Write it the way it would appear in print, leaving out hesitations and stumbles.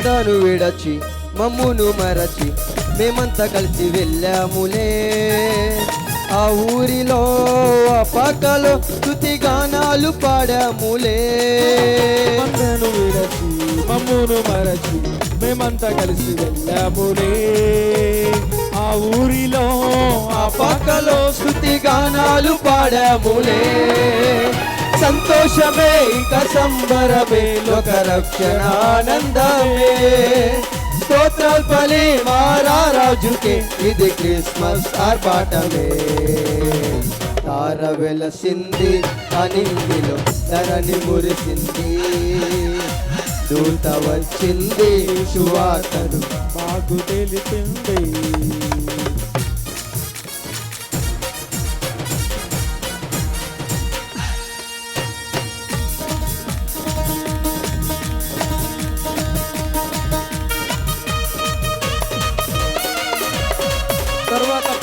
మందను విడచి మమ్మును మరచి మేమంతా కలిసి వెళ్ళాములే. ఆ ఊరిలో ఆ పక్కలో స్తుతి గానాలు పాడాములే. మందను విడచి మమ్మును మరచి మేమంతా కలిసి వెళ్ళాములే. ఆ ఊరిలో ఆ పక్కలో స్తుతి గానాలు పాడాములే. సంతోషమే ఇంకా సంబరమే లోక రక్షణ ఆనందమే. స్తోత్రాలు పలి మారాజుకే ఇది క్రిస్మస్ ఆర్భాటమే. తార వెలసింది అనిందిలో ధరణి మురిసింది. దూత వచ్చింది సువార్తను మాకు తెలిపింది.